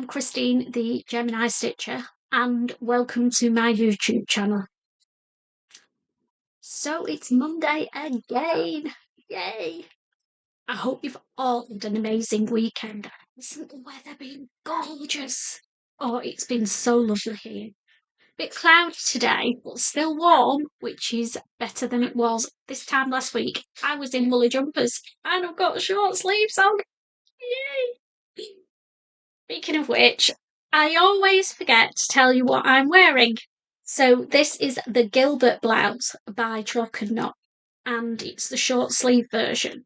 I'm Christine, the Gemini Stitcher, and welcome to my YouTube channel. So it's Monday again! Yay! I hope you've all had an amazing weekend. Hasn't the weather been gorgeous? Oh, it's been so lovely here. Bit cloudy today, but still warm, which is better than it was this time last week. I was in woolly jumpers and I've got short sleeves on. Yay! Speaking of which, I always forget to tell you what I'm wearing. So this is the Gilbert blouse by Chalk and Knot, and it's the short sleeve version.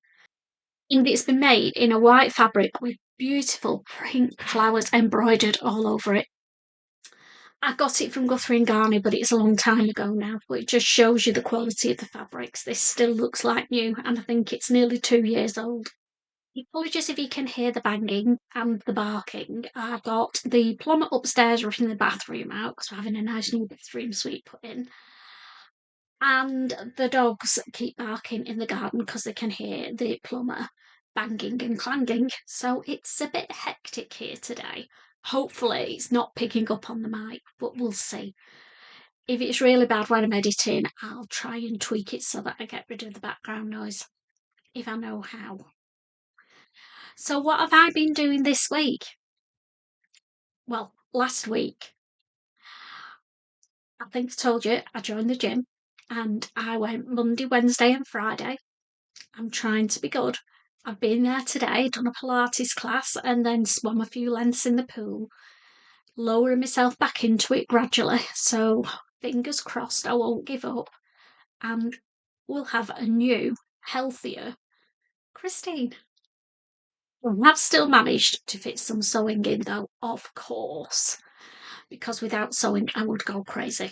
And it's been made in a white fabric with beautiful pink flowers embroidered all over it. I got it from Guthrie & Garney, but it's a long time ago now, but it just shows you the quality of the fabrics. This still looks like new, and I think it's nearly 2 years old. Apologies if you can hear the banging and the barking. I've got the plumber upstairs rushing the bathroom out because we're having a nice new bathroom suite put in. And the dogs keep barking in the garden because they can hear the plumber banging and clanging. So it's a bit hectic here today. Hopefully it's not picking up on the mic, but we'll see. If it's really bad when I'm editing, I'll try and tweak it so that I get rid of the background noise, if I know how. So what have I been doing this week? Well, last week, I think I told you I joined the gym and I went Monday, Wednesday and Friday. I'm trying to be good. I've been there today, done a Pilates class and then swum a few lengths in the pool, lowering myself back into it gradually. So fingers crossed I won't give up and we'll have a new, healthier Christine. I've still managed to fit some sewing in though, of course, because without sewing I would go crazy.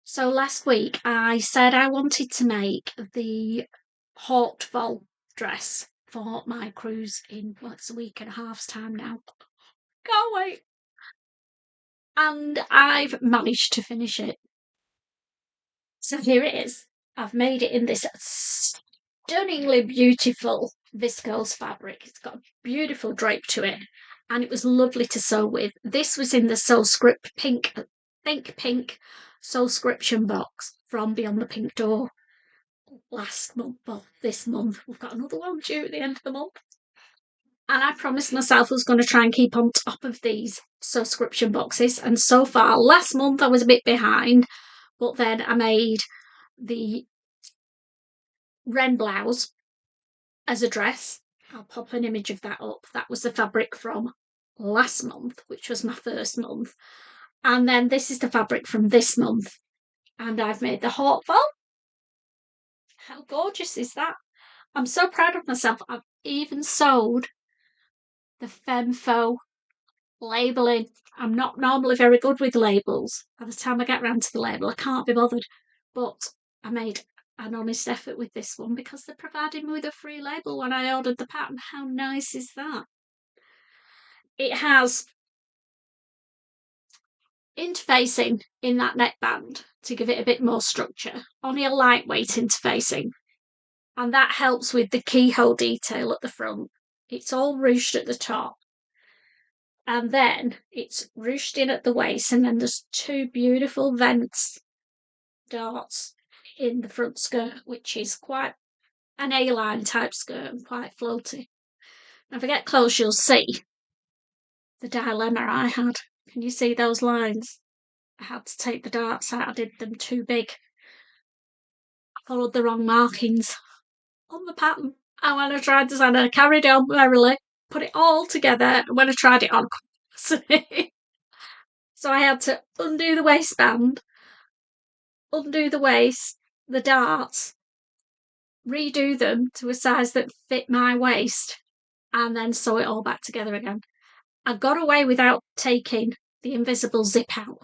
So last week I said I wanted to make the Haut Vol dress for my cruise in, well, it's a week and a half's time now. Can't wait. And I've managed to finish it. So here it is. I've made it in this stunningly beautiful viscose fabric. It's got a beautiful drape to it and it was lovely to sew with. This was in the Sew Script Pink, Think Pink Sewscription box from Beyond the Pink Door last month. Well, this month. We've got another one due at the end of the month. And I promised myself I was going to try and keep on top of these subscription boxes. And so far, last month I was a bit behind, but then I made the Wren blouse as a dress. I'll pop an image of that up. That was the fabric from last month, which was my first month. And then this is the fabric from this month. And I've made the Heartful. How gorgeous is that? I'm so proud of myself. I've even sewed the Femme Faux labelling. I'm not normally very good with labels. By the time I get round to the label, I can't be bothered. But I made an honest effort with this one because they provided me with a free label when I ordered the pattern. How nice is that? It has interfacing in that neckband to give it a bit more structure, only a lightweight interfacing, and that helps with the keyhole detail at the front. It's all ruched at the top and then it's ruched in at the waist, and then there's two beautiful vents darts in the front skirt, which is quite an A-line type skirt and quite floaty. Now if I get close you'll see the dilemma I had. Can you see those lines? I had to take the darts out. I did them too big. I followed the wrong markings on the pattern, and when I tried to sand, I carried on merrily, put it all together, and when I tried it on, so I had to undo the waistband, undo the waist, the darts, redo them to a size that fit my waist, and then sew it all back together again. I got away without taking the invisible zip out.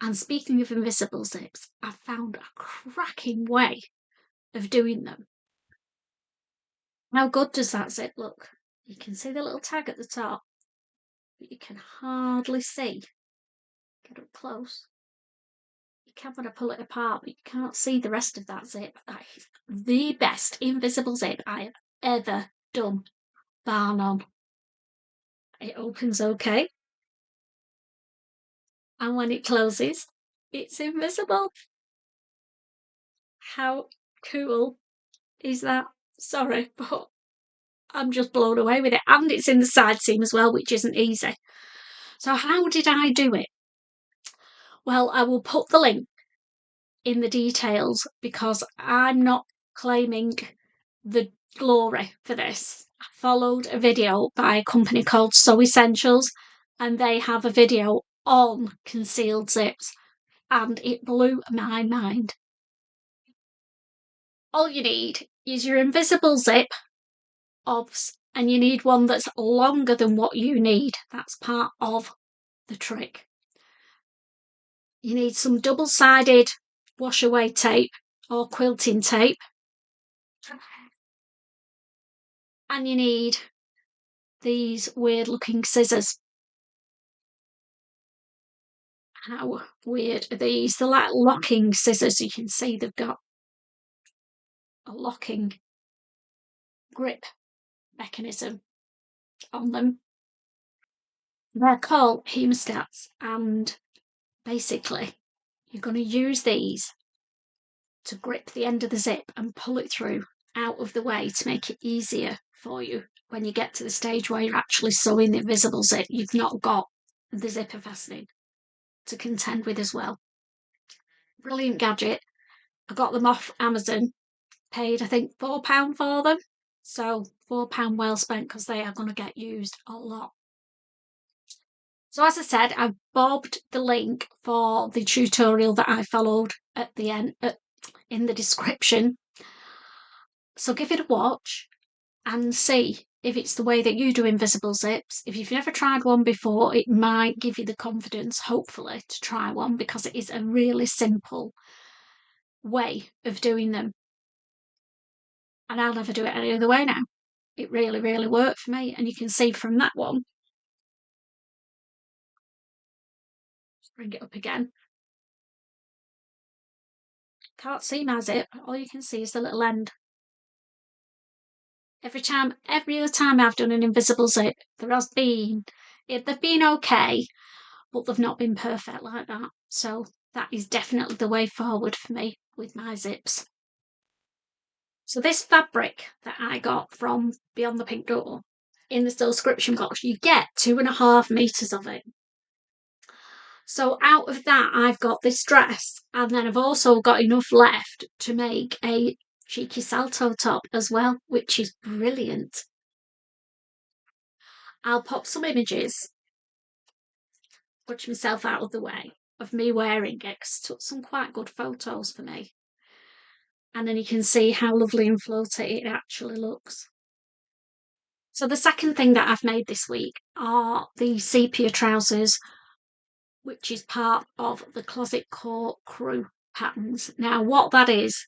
And speaking of invisible zips, I found a cracking way of doing them. How good does that zip look? You can see the little tag at the top, but you can hardly see. Get up close. You can when I pull it apart, but you can't see the rest of that zip. That is the best invisible zip I have ever done, bar none. It opens okay. And when it closes, it's invisible. How cool is that? Sorry, but I'm just blown away with it. And it's in the side seam as well, which isn't easy. So how did I do it? Well, I will put the link in the details because I'm not claiming the glory for this. I followed a video by a company called Sew Essentials, and they have a video on concealed zips, and it blew my mind. All you need is your invisible zip, obvs, and you need one that's longer than what you need. That's part of the trick. You need some double-sided wash away tape or quilting tape, and you need these weird looking scissors. How weird are these? They're like locking scissors. You can see they've got a locking grip mechanism on them. They're called hemostats, and basically you're going to use these to grip the end of the zip and pull it through out of the way to make it easier for you when you get to the stage where you're actually sewing the invisible zip. You've not got the zipper fastening to contend with as well. Brilliant gadget. I got them off Amazon, paid I think £4 for them, so £4 well spent because they are going to get used a lot. So as I said, I've bobbed the link for the tutorial that I followed at the end in the description, so give it a watch and see if it's the way that you do invisible zips. If you've never tried one before, it might give you the confidence, hopefully, to try one, because it is a really simple way of doing them. And I'll never do it any other way now. It really, really worked for me. And you can see from that one, just bring it up again. Can't see my zip. All you can see is the little end. Every other time I've done an invisible zip, they've been okay, but they've not been perfect like that. So that is definitely the way forward for me with my zips. So this fabric that I got from Beyond the Pink Door, in the subscription box, you get 2.5 meters of it. So out of that, I've got this dress, and then I've also got enough left to make a cheeky salto top as well, which is brilliant. I'll pop some images, push myself out of the way, of me wearing it, 'cause I took some quite good photos for me. And then you can see how lovely and floaty it actually looks. So the second thing that I've made this week are the sepia trousers, which is part of the Closet Core crew patterns. Now what that is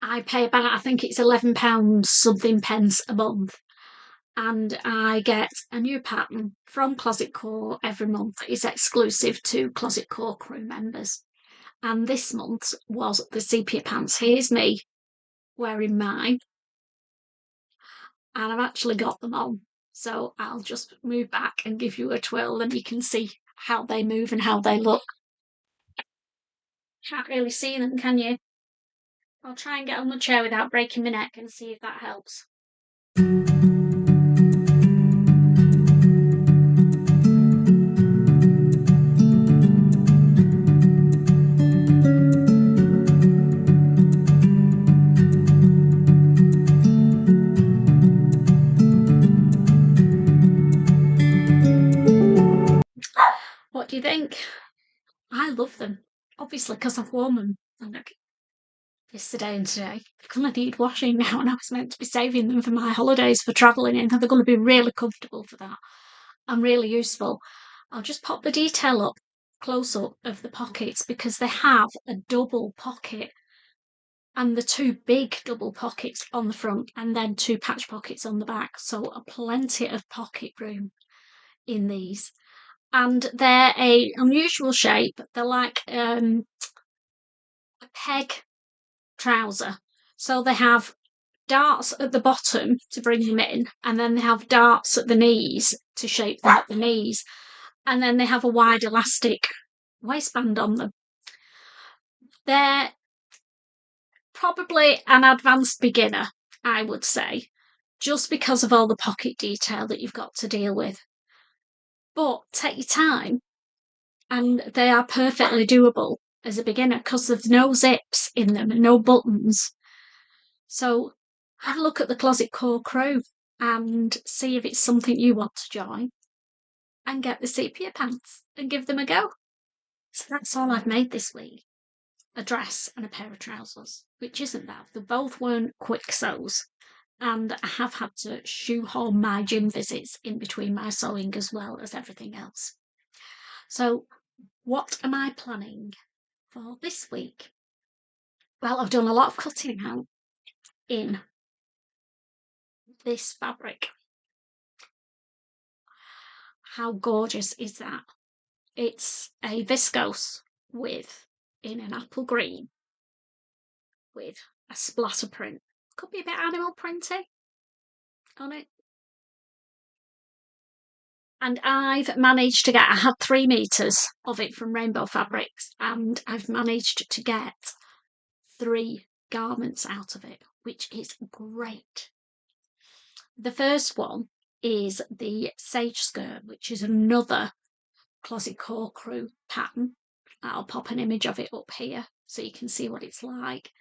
I pay about, I think it's £11 something pence a month, and I get a new pattern from Closet Core every month that is exclusive to Closet Core crew members. And this month's was the Sepia Pants. Here's me wearing mine, and I've actually got them on. So I'll just move back and give you a twirl, and you can see how they move and how they look. Can't really see them, can you? I'll try and get on the chair without breaking my neck and see if that helps. What do you think? I love them, obviously, because I've worn them yesterday and today. They're going to need washing now, and I was meant to be saving them for my holidays for travelling in. They're going to be really comfortable for that and really useful. I'll just pop the detail up, close up of the pockets, because they have a double pocket, and the two big double pockets on the front, and then two patch pockets on the back. So plenty of pocket room in these. And they're a unusual shape. They're like a peg trouser. So they have darts at the bottom to bring them in, and then they have darts at the knees to shape them at the knees, and then they have a wide elastic waistband on them. They're probably an advanced beginner, I would say, just because of all the pocket detail that you've got to deal with. But take your time, and they are perfectly doable as a beginner because there's no zips in them and no buttons. So have a look at the Closet Core crew and see if it's something you want to join, and get the Sepia Pants and give them a go. So that's all I've made this week. A dress and a pair of trousers, which isn't bad. They both weren't quick sews, and I have had to shoehorn my gym visits in between my sewing as well as everything else. So what am I planning for this week? Well, I've done a lot of cutting out in this fabric. How gorgeous is that? It's a viscose with in an apple green with a splatter print. Could be a bit animal printy on it. And I've managed to get, I had 3 meters of it from Rainbow Fabrics, and I've managed to get 3 garments out of it, which is great. The first one is the Sage skirt, which is another Closet Core crew pattern. I'll pop an image of it up here so you can see what it's like.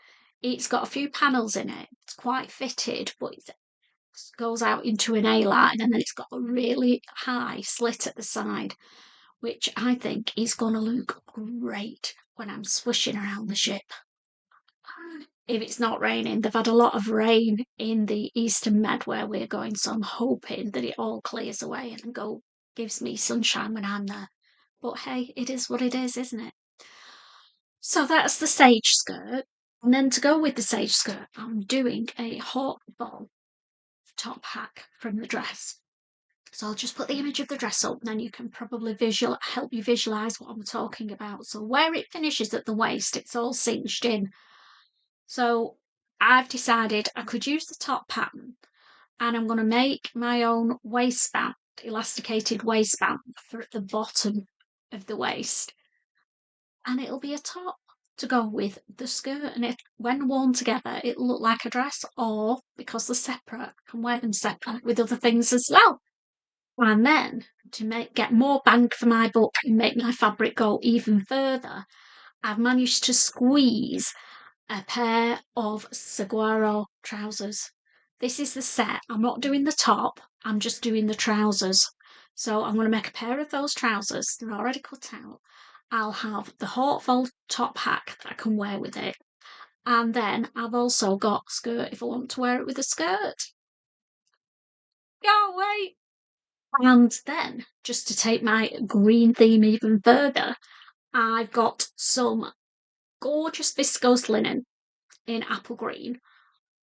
It's got a few panels in it. It's quite fitted, but it goes out into an A-line, and then it's got a really high slit at the side, which I think is going to look great when I'm swishing around the ship. If it's not raining, they've had a lot of rain in the Eastern Med where we're going, so I'm hoping that it all clears away and gives me sunshine when I'm there. But hey, it is what it is, isn't it? So that's the Sage skirt. And then to go with the Sage skirt, I'm doing a Haut Vol top hack from the dress. So I'll just put the image of the dress up, and then you can probably help you visualize what I'm talking about. So where it finishes at the waist, it's all cinched in. So I've decided I could use the top pattern, and I'm going to make my own waistband, elasticated waistband for at the bottom of the waist, and it'll be a top to go with the skirt, and when worn together it'll look like a dress, or because they're separate, I can wear them separate with other things as well. And then to get more bang for my buck and make my fabric go even further, I've managed to squeeze a pair of saguaro trousers. This is the set. I'm not doing the top, I'm just doing the trousers. So I'm going to make a pair of those trousers. They're already cut out. I'll have the Haut Vol top hack that I can wear with it. And then I've also got a skirt if I want to wear it with a skirt. Can't wait. And then, just to take my green theme even further, I've got some gorgeous viscose linen in apple green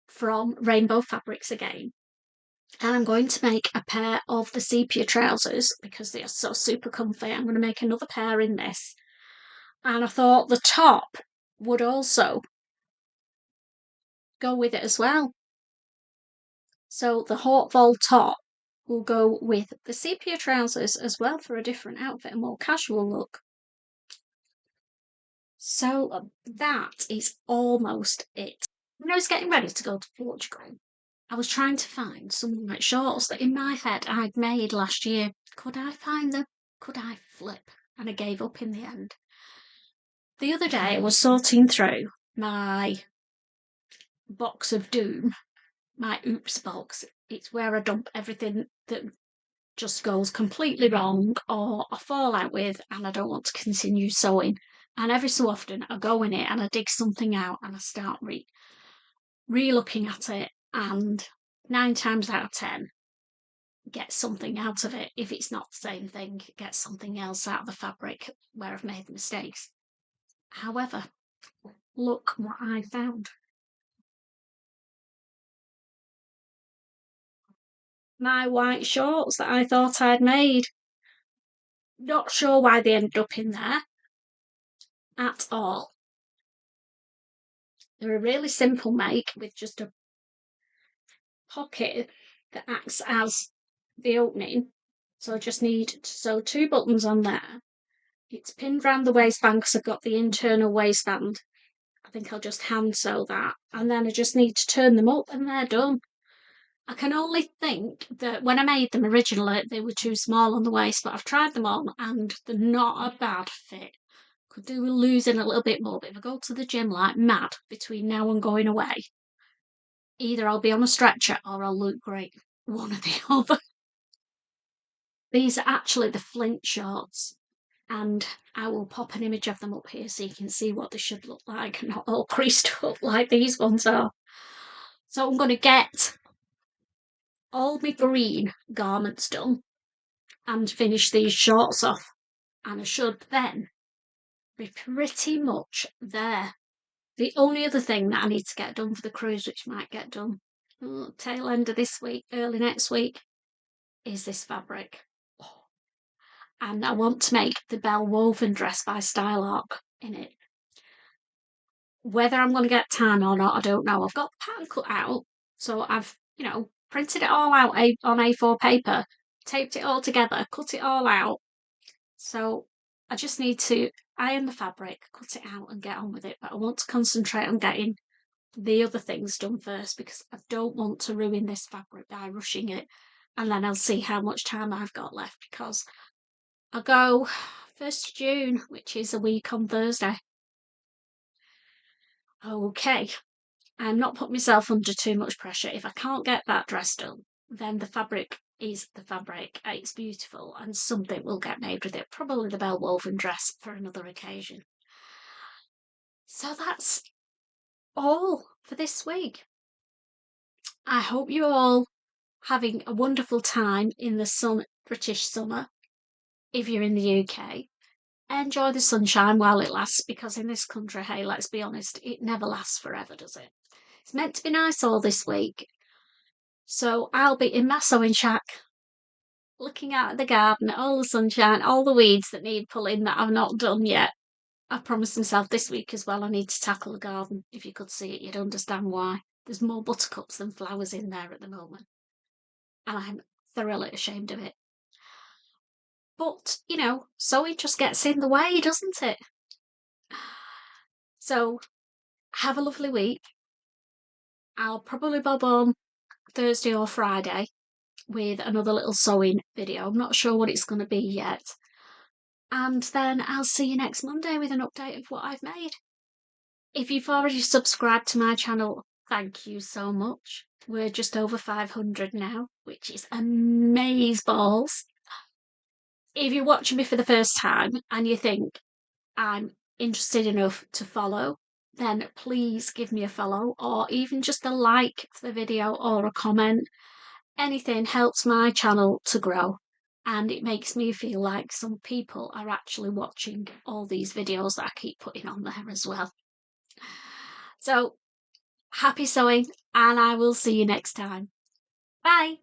from Rainbow Fabrics again. And I'm going to make a pair of the sepia trousers because they are so super comfy. I'm going to make another pair in this. And I thought the top would also go with it as well. So the Haut Vol top will go with the sepia trousers as well for a different outfit, a more casual look. So that is almost it. When I was getting ready to go to Portugal, I was trying to find some white shorts that in my head I'd made last year. Could I find them? Could I flip? And I gave up in the end. The other day I was sorting through my box of doom, my oops box. It's where I dump everything that just goes completely wrong or I fall out with and I don't want to continue sewing. And every so often I go in it and I dig something out and I start re-looking at it, and 9 times out of 10 get something out of it. If it's not the same thing, get something else out of the fabric where I've made the mistakes. However, look what I found. My white shorts that I thought I'd made. Not sure why they ended up in there at all. They're a really simple make with just a pocket that acts as the opening. So I just need to sew 2 buttons on there. It's pinned round the waistband because I've got the internal waistband. I think I'll just hand sew that. And then I just need to turn them up and they're done. I can only think that when I made them originally, they were too small on the waist, but I've tried them on and they're not a bad fit. Could do with losing a little bit more, but if I go to the gym like mad between now and going away, either I'll be on a stretcher or I'll look great. One or the other. These are actually the Flint shorts, and I will pop an image of them up here so you can see what they should look like, not all creased up like these ones are. So I'm going to get all my green garments done and finish these shorts off, and I should then be pretty much there. The only other thing that I need to get done for the cruise, which might get done tail end of this week, early next week, is this fabric. And I want to make the Bell Woven dress by Style Arc in it. Whether I'm going to get time or not, I don't know. I've got the pattern cut out, so I've, printed it all out on A4 paper, taped it all together, cut it all out. So I just need to iron the fabric, cut it out and get on with it. But I want to concentrate on getting the other things done first because I don't want to ruin this fabric by rushing it. And then I'll see how much time I've got left because I'll go 1st of June, which is a week on Thursday. Okay, I'm not putting myself under too much pressure. If I can't get that dress done, then the fabric is the fabric. It's beautiful and something will get made with it. Probably the Bell Woven dress for another occasion. So that's all for this week. I hope you're all having a wonderful time in the British summer. If you're in the UK, enjoy the sunshine while it lasts because in this country, hey, let's be honest, it never lasts forever, does it? It's meant to be nice all this week. So I'll be in my sewing shack looking out at the garden, all the sunshine, all the weeds that need pulling that I've not done yet. I promised myself this week as well I need to tackle the garden. If you could see it, you'd understand why. There's more buttercups than flowers in there at the moment. And I'm thoroughly ashamed of it. But, sewing just gets in the way, doesn't it? So, have a lovely week. I'll probably bob on Thursday or Friday with another little sewing video. I'm not sure what it's going to be yet. And then I'll see you next Monday with an update of what I've made. If you've already subscribed to my channel, thank you so much. We're just over 500 now, which is amazeballs. If you're watching me for the first time and you think I'm interested enough to follow, then please give me a follow or even just a like for the video or a comment. Anything helps my channel to grow and it makes me feel like some people are actually watching all these videos that I keep putting on there as well. So happy sewing and I will see you next time. Bye.